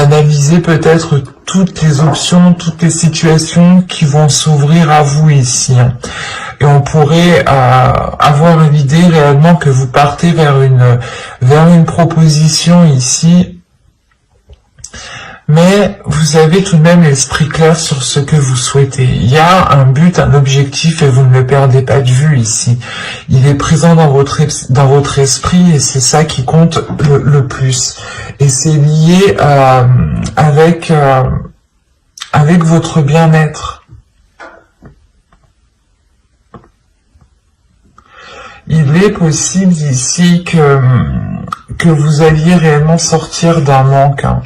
analyser peut-être toutes les options, toutes les situations qui vont s'ouvrir à vous ici. Hein. Et on pourrait avoir l'idée réellement que vous partez vers une proposition ici, mais vous avez tout de même l'esprit clair sur ce que vous souhaitez. Il y a un but, un objectif, et vous ne le perdez pas de vue ici. Il est présent dans votre esprit, et c'est ça qui compte le plus. Et c'est lié avec votre bien-être. Il est possible ici que vous alliez réellement sortir d'un manque, hein.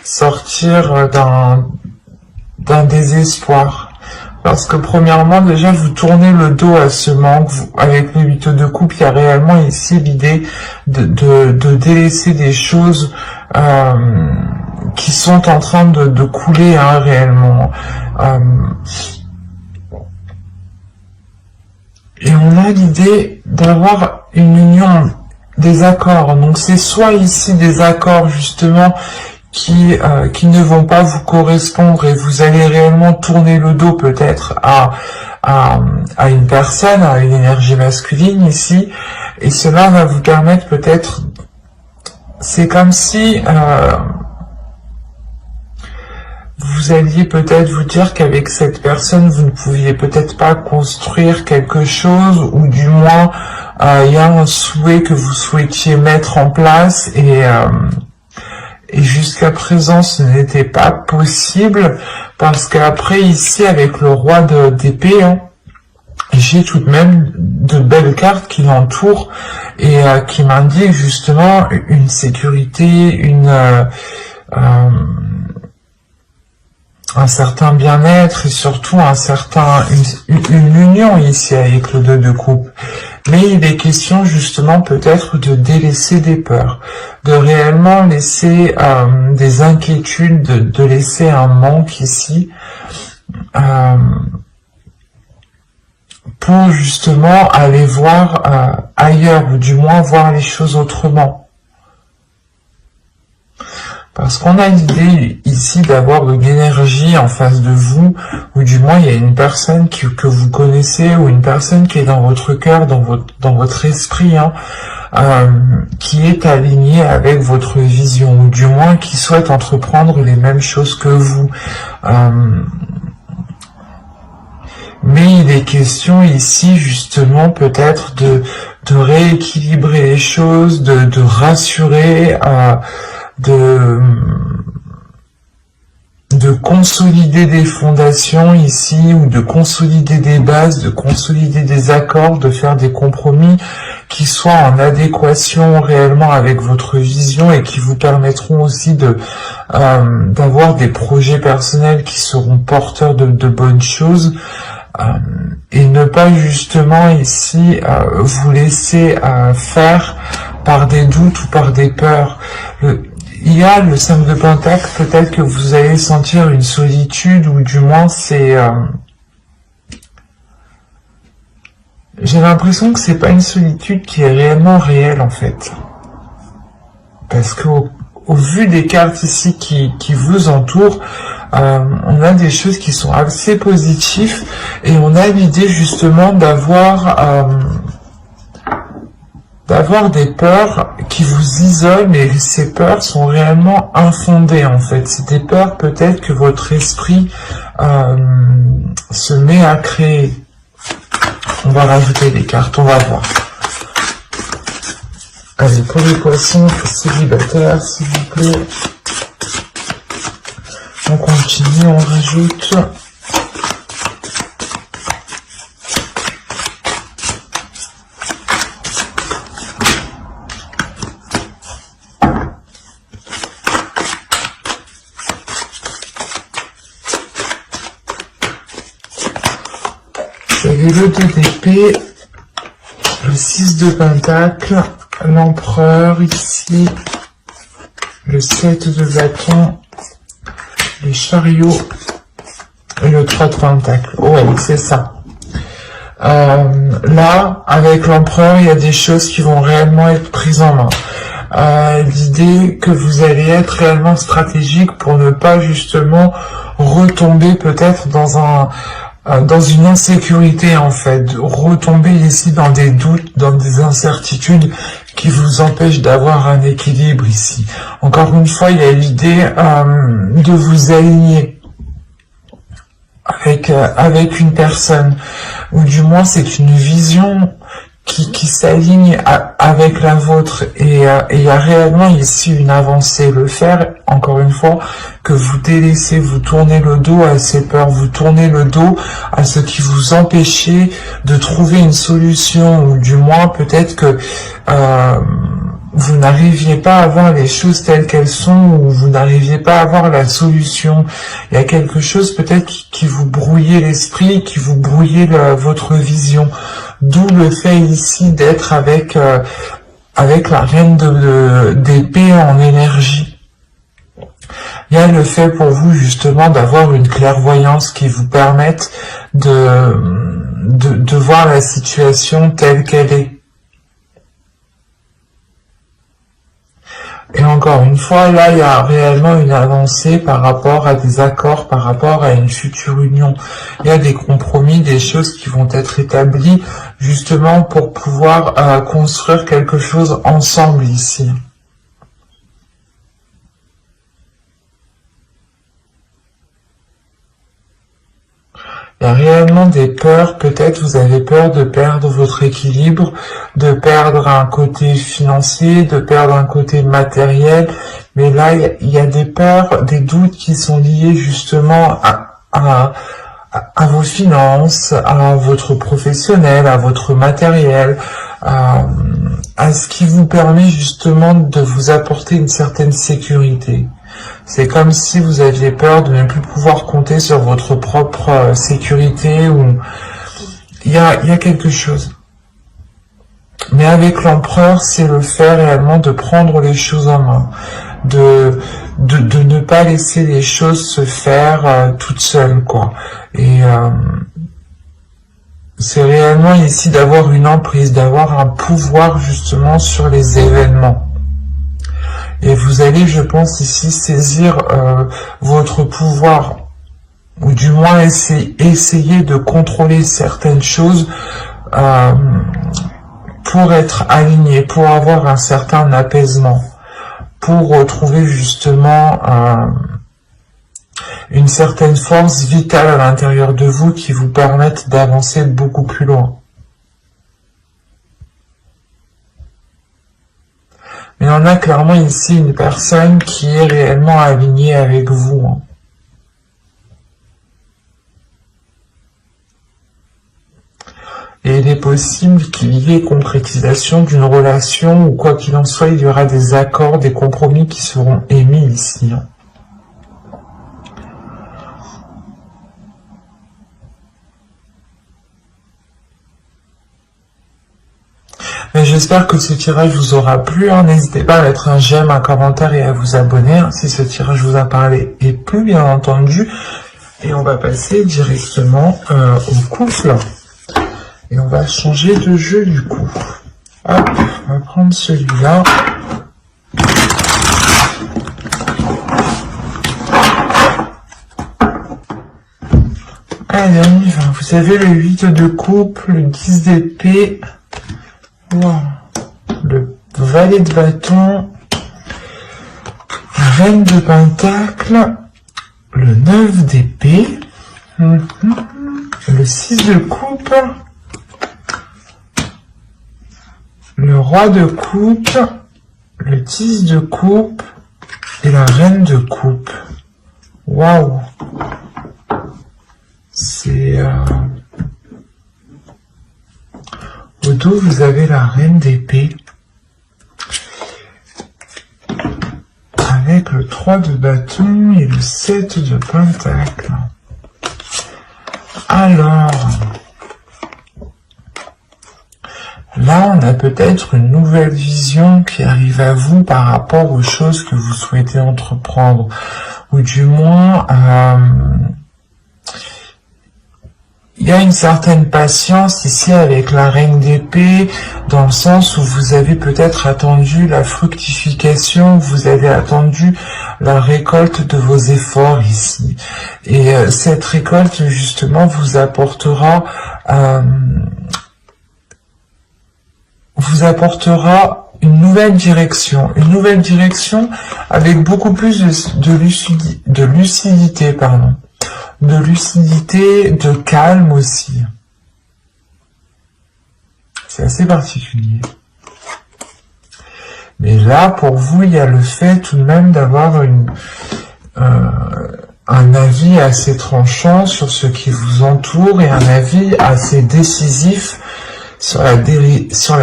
Sortir d'un désespoir. Parce que premièrement, déjà, vous tournez le dos à ce manque. Avec le 8 de coupe, il y a réellement ici l'idée de délaisser des choses qui sont en train de couler, hein, réellement. Et on a l'idée d'avoir une union, des accords. Donc c'est soit ici des accords justement qui ne vont pas vous correspondre et vous allez réellement tourner le dos peut-être à une personne, à une énergie masculine ici, et cela va vous permettre peut-être, c'est comme si vous alliez peut-être vous dire qu'avec cette personne, vous ne pouviez peut-être pas construire quelque chose, ou du moins, il y a un souhait que vous souhaitiez mettre en place, et jusqu'à présent, ce n'était pas possible, parce qu'après, ici, avec le roi d'épée, hein, j'ai tout de même de belles cartes qui l'entourent, et qui m'indiquent justement une sécurité, un certain bien-être et surtout une union ici avec le 2 de coupe. Mais il est question justement peut-être de délaisser des peurs, de réellement laisser des inquiétudes, de laisser un manque ici, pour justement aller voir ailleurs, ou du moins voir les choses autrement. Parce qu'on a l'idée ici d'avoir de l'énergie en face de vous, ou du moins il y a une personne que vous connaissez, ou une personne qui est dans votre cœur, dans votre esprit, hein, qui est alignée avec votre vision, ou du moins qui souhaite entreprendre les mêmes choses que vous. Mais il est question ici justement peut-être de rééquilibrer les choses, de rassurer, de consolider des fondations ici, ou de consolider des bases, de consolider des accords, de faire des compromis qui soient en adéquation réellement avec votre vision, et qui vous permettront aussi d'avoir des projets personnels qui seront porteurs de bonnes choses, et ne pas justement ici vous laisser faire par des doutes ou par des peurs. Il y a le 5 de Pentacle, peut-être que vous allez sentir une solitude, ou du moins c'est... j'ai l'impression que c'est pas une solitude qui est réellement réelle en fait. Parce qu'au vu des cartes ici qui vous entourent, on a des choses qui sont assez positives, et on a l'idée justement d'avoir des peurs qui vous isolent, mais ces peurs sont réellement infondées en fait. C'est des peurs peut-être que votre esprit se met à créer. On va rajouter des cartes, on va voir. Allez, pour les poissons célibataires, s'il vous plaît. On continue, on rajoute. Vous avez le 2 d'épée, le 6 de pentacle, l'empereur ici, le 7 de bâton, les chariots et le 3 de pentacle. Ouais, c'est ça. Là, avec l'empereur, il y a des choses qui vont réellement être prises en main. l'idée que vous allez être réellement stratégique pour ne pas justement retomber peut-être dans une insécurité en fait, retomber ici dans des doutes, dans des incertitudes qui vous empêchent d'avoir un équilibre ici. Encore une fois, il y a l'idée de vous aligner avec une personne, ou du moins c'est une vision qui s'aligne avec la vôtre, et il y a réellement ici une avancée. Le faire, encore une fois, que vous délaissez, vous tournez le dos à ces peurs, vous tournez le dos à ce qui vous empêchait de trouver une solution, ou du moins peut-être que vous n'arriviez pas à voir les choses telles qu'elles sont, ou vous n'arriviez pas à voir la solution. Il y a quelque chose peut-être qui vous brouillait l'esprit, qui vous brouillait votre vision. D'où le fait ici d'être avec la reine d'épée en énergie. Il y a le fait pour vous justement d'avoir une clairvoyance qui vous permette de voir la situation telle qu'elle est. Et encore une fois, là, il y a réellement une avancée par rapport à des accords, par rapport à une future union. Il y a des compromis, des choses qui vont être établies justement pour pouvoir construire quelque chose ensemble ici. Il y a réellement des peurs, peut-être vous avez peur de perdre votre équilibre, de perdre un côté financier, de perdre un côté matériel, mais là il y a des peurs, des doutes qui sont liés justement à vos finances, à votre professionnel, à votre matériel, à ce qui vous permet justement de vous apporter une certaine sécurité. C'est comme si vous aviez peur de ne plus pouvoir compter sur votre propre sécurité, ou il y a quelque chose. Mais avec l'empereur, c'est le fait réellement de prendre les choses en main, de ne pas laisser les choses se faire toutes seules, quoi. Et c'est réellement ici d'avoir une emprise, d'avoir un pouvoir justement sur les événements. Et vous allez, je pense, ici saisir votre pouvoir, ou du moins essayer de contrôler certaines choses pour être aligné, pour avoir un certain apaisement, pour retrouver justement une certaine force vitale à l'intérieur de vous qui vous permette d'avancer beaucoup plus loin. Mais on a clairement ici une personne qui est réellement alignée avec vous. Hein. Et il est possible qu'il y ait concrétisation d'une relation, ou quoi qu'il en soit, il y aura des accords, des compromis qui seront émis ici. Hein. Mais j'espère que ce tirage vous aura plu. Hein. N'hésitez pas à mettre un j'aime, un commentaire et à vous abonner hein, si ce tirage vous a parlé et plu, bien entendu. Et on va passer directement au couple. Et on va changer de jeu du coup. Hop, on va prendre celui-là. Allez, on y va. Vous avez le 8 de coupe, le 10 d'épée. Wow. Le valet de bâton, la reine de pentacle, le 9 d'épée, le 6 de coupe, le roi de coupe, le 10 de coupe et la reine de coupe. Waouh! C'est... Au dos, vous avez la reine d'épée, avec le 3 de bâton et le 7 de pentacle. Alors, là, on a peut-être une nouvelle vision qui arrive à vous par rapport aux choses que vous souhaitez entreprendre, ou du moins... il y a une certaine patience ici avec la reine d'épée, dans le sens où vous avez peut-être attendu la fructification, vous avez attendu la récolte de vos efforts ici. Et cette récolte, justement, vous apportera une nouvelle direction avec beaucoup plus de lucidité, de calme aussi. C'est assez particulier. Mais là, pour vous, il y a le fait tout de même d'avoir un avis assez tranchant sur ce qui vous entoure et un avis assez décisif sur la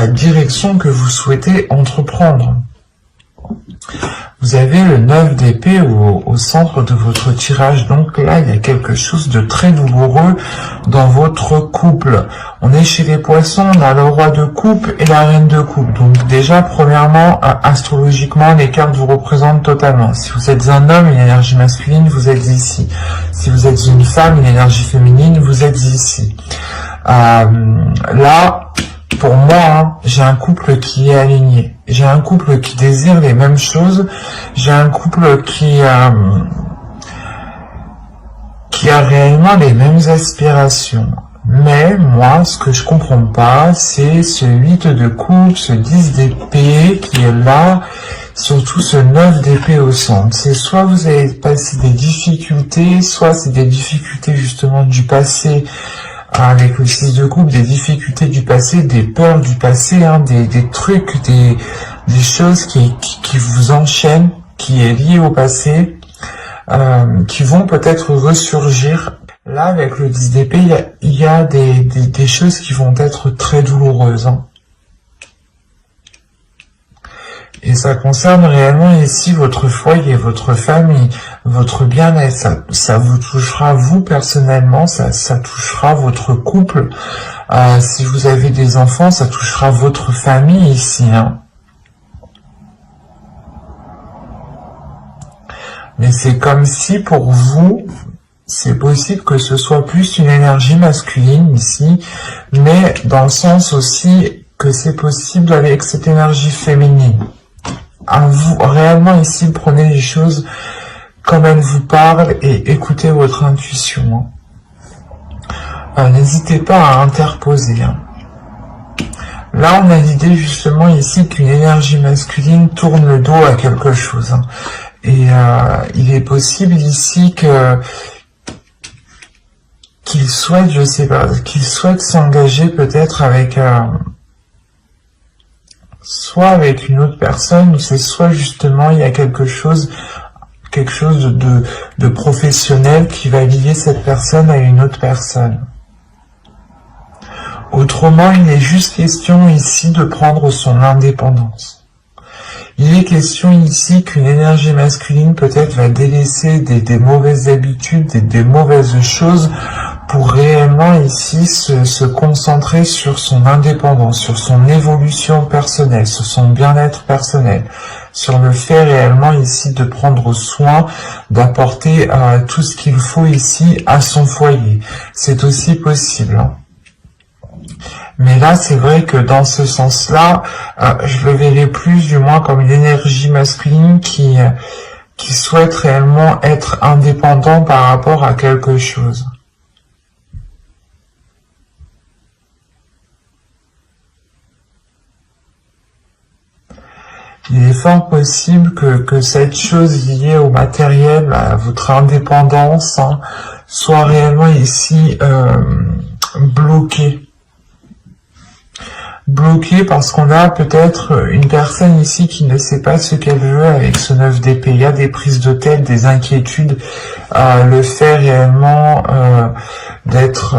direction que vous souhaitez entreprendre. Vous avez le 9 d'épée au centre de votre tirage, donc là il y a quelque chose de très douloureux dans votre couple. On est chez les poissons, on a le roi de coupe et la reine de coupe. Donc déjà, premièrement, astrologiquement, les cartes vous représentent totalement. Si vous êtes un homme, une énergie masculine, vous êtes ici. Si vous êtes une femme, une énergie féminine, vous êtes ici. Là, pour moi, j'ai un couple qui est aligné. J'ai un couple qui désire les mêmes choses. J'ai un couple qui a réellement les mêmes aspirations. Mais moi, ce que je comprends pas, c'est ce 8 de coupe, ce 10 d'épée qui est là, surtout ce 9 d'épée au centre. C'est soit vous avez passé des difficultés, soit c'est des difficultés justement du passé, avec le 6 de coupe, des difficultés du passé, des peurs du passé, des trucs, des choses qui vous enchaînent, qui est lié au passé, qui vont peut-être ressurgir. Là, avec le 10 d'épée, il y a des choses qui vont être très douloureuses. Et ça concerne réellement ici votre foyer, votre famille, votre bien-être. Ça vous touchera vous personnellement, ça touchera votre couple. Si vous avez des enfants, ça touchera votre famille ici. Mais c'est comme si pour vous, c'est possible que ce soit plus une énergie masculine ici, mais dans le sens aussi que c'est possible avec cette énergie féminine. Vous, réellement ici, prenez les choses comme elles vous parlent et écoutez votre intuition. N'hésitez pas à interposer. Là, on a l'idée justement ici qu'une énergie masculine tourne le dos à quelque chose. Et il est possible ici qu'il souhaite, je sais pas, qu'il souhaite s'engager peut-être avec soit avec une autre personne, ou c'est soit justement il y a quelque chose de professionnel qui va lier cette personne à une autre personne. Autrement, il est juste question ici de prendre son indépendance. Il est question ici qu'une énergie masculine peut-être va délaisser des mauvaises habitudes, des mauvaises choses pour réellement ici se concentrer sur son indépendance, sur son évolution personnelle, sur son bien-être personnel, sur le fait réellement ici de prendre soin, d'apporter tout ce qu'il faut ici à son foyer. C'est aussi possible. Mais là, c'est vrai que dans ce sens-là, je le verrais plus du moins comme une énergie masculine qui souhaite réellement être indépendant par rapport à quelque chose. Il est fort possible que cette chose liée au matériel, à votre indépendance, soit réellement ici bloquée. Bloqué parce qu'on a peut-être une personne ici qui ne sait pas ce qu'elle veut avec ce 9 d'épée. Il y a des prises de tête, des inquiétudes, le fait réellement d'être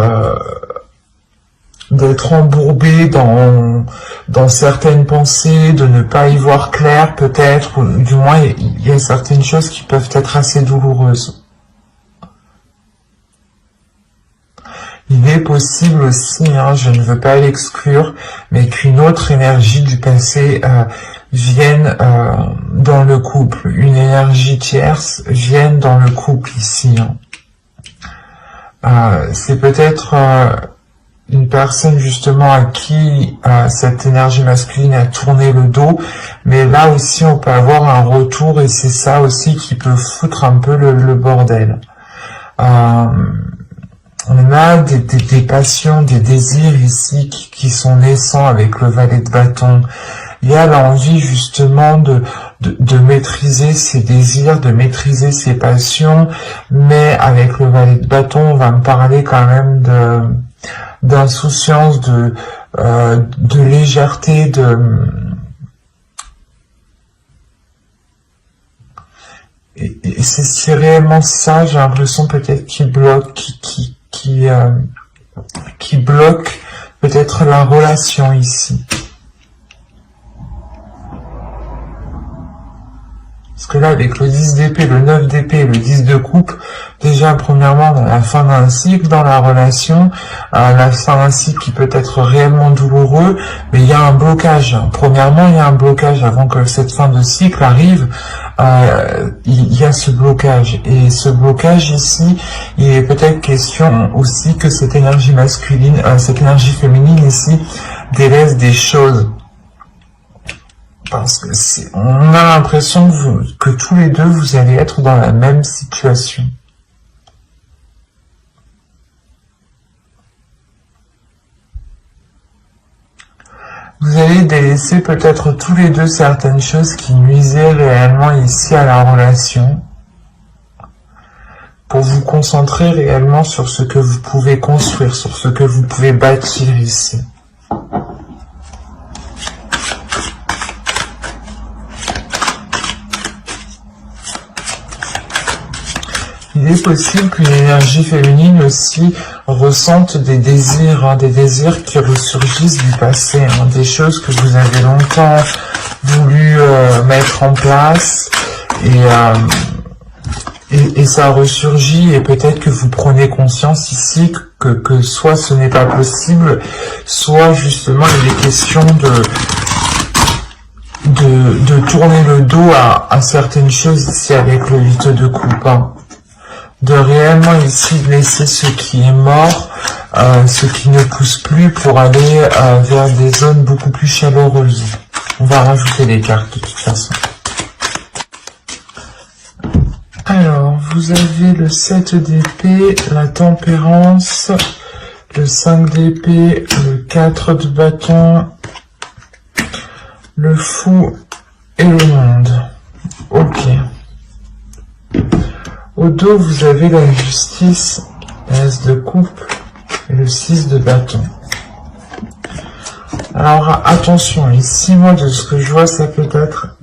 embourbé dans certaines pensées, de ne pas y voir clair peut-être, ou du moins il y a certaines choses qui peuvent être assez douloureuses. Il est possible aussi, je ne veux pas l'exclure, mais qu'une autre énergie du passé vienne dans le couple, une énergie tierce vienne dans le couple ici. C'est peut-être une personne justement à qui cette énergie masculine a tourné le dos, mais là aussi on peut avoir un retour et c'est ça aussi qui peut foutre un peu le bordel. On a des passions, des désirs ici qui sont naissants avec le valet de bâton. Il y a l'envie justement de maîtriser ses désirs, de maîtriser ses passions, mais avec le valet de bâton, on va me parler quand même d'insouciance, de légèreté, et c'est réellement ça, j'ai l'impression peut-être qui bloque, qui bloque peut-être la relation ici. Parce que là, avec le 10 d'épée, le 9 d'épée, le 10 de coupe, déjà, premièrement, on a la fin d'un cycle dans la relation, la fin d'un cycle qui peut être réellement douloureux, mais il y a un blocage. Premièrement, il y a un blocage avant que cette fin de cycle arrive, il y a ce blocage. Et ce blocage ici, il est peut-être question aussi que cette énergie masculine, cette énergie féminine ici, délaisse des choses. Parce que on a l'impression que tous les deux, vous allez être dans la même situation. Vous allez délaisser peut-être tous les deux certaines choses qui nuisaient réellement ici à la relation, pour vous concentrer réellement sur ce que vous pouvez construire, sur ce que vous pouvez bâtir ici. Il est possible qu'une énergie féminine aussi ressente des désirs qui ressurgissent du passé, des choses que vous avez longtemps voulu mettre en place, et ça ressurgit, et peut-être que vous prenez conscience ici que soit ce n'est pas possible, soit justement il est question de tourner le dos à certaines choses ici avec le 8 de coupe. De réellement ici laisser ce qui est mort, ce qui ne pousse plus pour aller vers des zones beaucoup plus chaleureuses. On va rajouter des cartes de toute façon. Alors, vous avez le 7 d'épée, la tempérance, le 5 d'épée, le 4 de bâton, le fou et le monde. Ok. Au dos, vous avez la justice, l'as de coupe et le 6 de bâton. Alors, attention, ici, moi, de ce que je vois, ça peut être...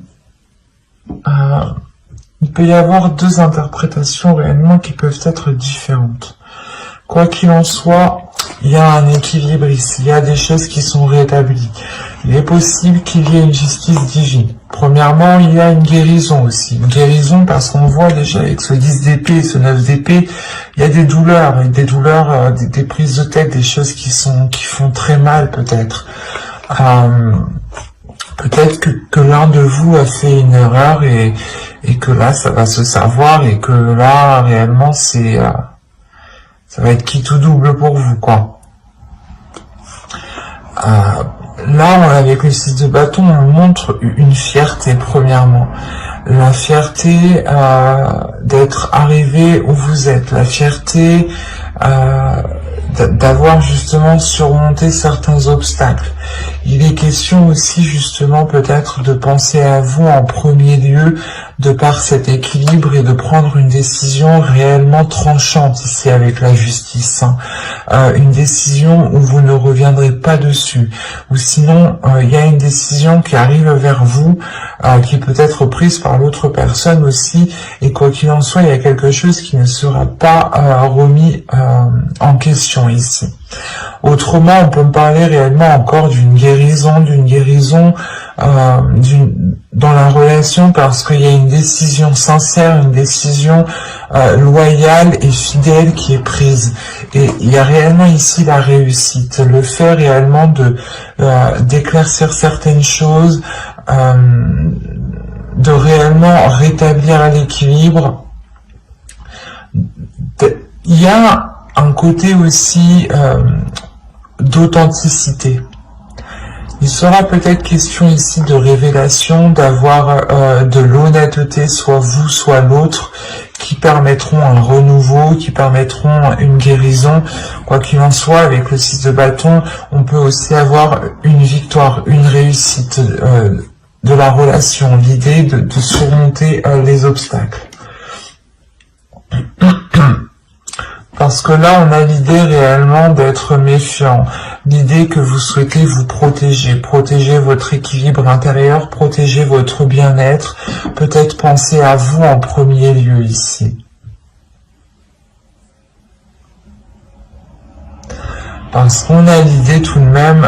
il peut y avoir deux interprétations réellement qui peuvent être différentes. Quoi qu'il en soit, il y a un équilibre ici, il y a des choses qui sont rétablies. Il est possible qu'il y ait une justice divine. Premièrement, il y a une guérison aussi. Une guérison parce qu'on voit déjà avec ce 10 d'épée et ce 9 d'épée, il y a des douleurs, des prises de tête, des choses qui font très mal peut-être. Peut-être que l'un de vous a fait une erreur et que là, ça va se savoir et que là, réellement, ça va être quitte ou double pour vous, quoi. Là, avec le 6 de bâton, on montre une fierté, premièrement. La fierté d'être arrivé où vous êtes. La fierté d'avoir justement surmonté certains obstacles. Il est question aussi justement peut-être de penser à vous en premier lieu de par cet équilibre et de prendre une décision réellement tranchante ici avec la justice. Une décision où vous ne reviendrez pas dessus. Ou sinon, il y a une décision qui arrive vers vous, qui peut être prise par l'autre personne aussi, et quoi qu'il en soit, il y a quelque chose qui ne sera pas remis en question ici. Autrement, on peut me parler réellement encore d'une guérison dans la relation parce qu'il y a une décision sincère, une décision loyale et fidèle qui est prise. Et il y a réellement ici la réussite, le fait réellement d'éclaircir certaines choses, de réellement rétablir l'équilibre. Il y a un côté aussi d'authenticité. Il sera peut-être question ici de révélation, d'avoir de l'honnêteté, soit vous, soit l'autre, qui permettront un renouveau, qui permettront une guérison. Quoi qu'il en soit, avec le 6 de bâton, on peut aussi avoir une victoire, une réussite de la relation, l'idée de surmonter les obstacles. Parce que là, on a l'idée réellement d'être méfiant, l'idée que vous souhaitez vous protéger, protéger votre équilibre intérieur, protéger votre bien-être, peut-être penser à vous en premier lieu ici. Parce qu'on a l'idée tout de même,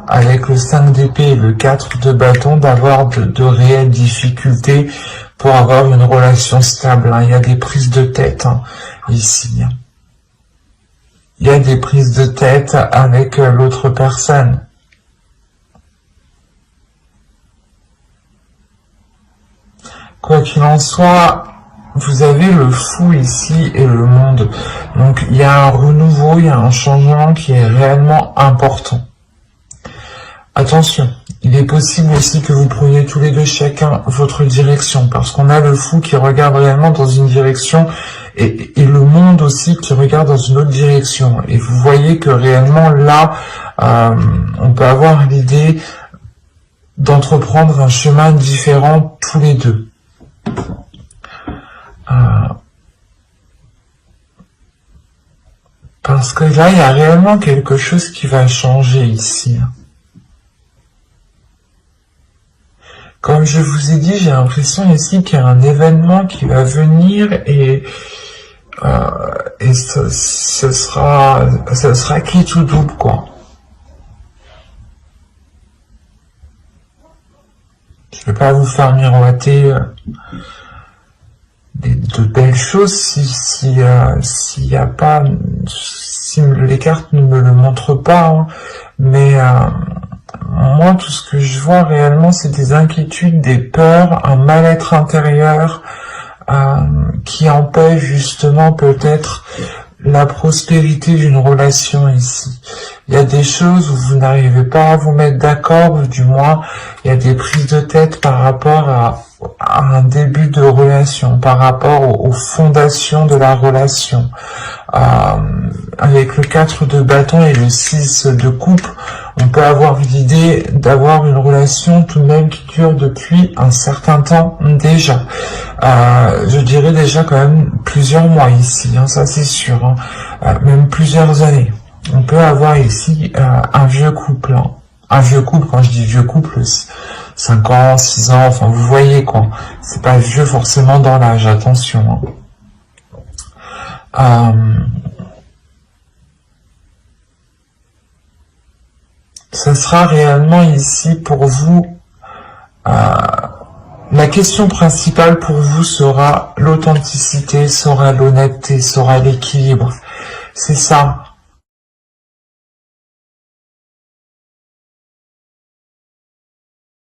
avec le 5 d'épée et le 4 de bâton, d'avoir de réelles difficultés pour avoir une relation stable. Il y a des prises de tête ici. Il y a des prises de tête avec l'autre personne. Quoi qu'il en soit, vous avez le fou ici et le monde. Donc il y a un renouveau, il y a un changement qui est réellement important. Attention, il est possible aussi que vous preniez tous les deux chacun votre direction, parce qu'on a le fou qui regarde réellement dans une direction et le monde aussi qui regarde dans une autre direction. Et vous voyez que réellement là, on peut avoir l'idée d'entreprendre un chemin différent tous les deux. Parce que là, il y a réellement quelque chose qui va changer ici. Comme je vous ai dit, j'ai l'impression ici qu'il y a un événement qui va venir et ce sera qui tout double, quoi. Je vais pas vous faire miroiter de belles choses si y a pas, si les cartes ne me le montrent pas, mais moi, tout ce que je vois réellement, c'est des inquiétudes, des peurs, un mal-être intérieur qui empêche justement peut-être la prospérité d'une relation ici. Il y a des choses où vous n'arrivez pas à vous mettre d'accord, ou du moins, il y a des prises de tête par rapport à un début de relation, par rapport aux fondations de la relation. Avec le 4 de bâton et le 6 de coupe, on peut avoir l'idée d'avoir une relation tout de même qui dure depuis un certain temps déjà. Je dirais déjà quand même plusieurs mois ici, ça c'est sûr, même plusieurs années. On peut avoir ici un vieux couple. Un vieux couple, quand je dis vieux couple, 5 ans, 6 ans, enfin vous voyez quoi. C'est pas vieux forcément dans l'âge, attention. Ce sera réellement ici pour vous, la question principale pour vous sera l'authenticité, sera l'honnêteté, sera l'équilibre. C'est ça.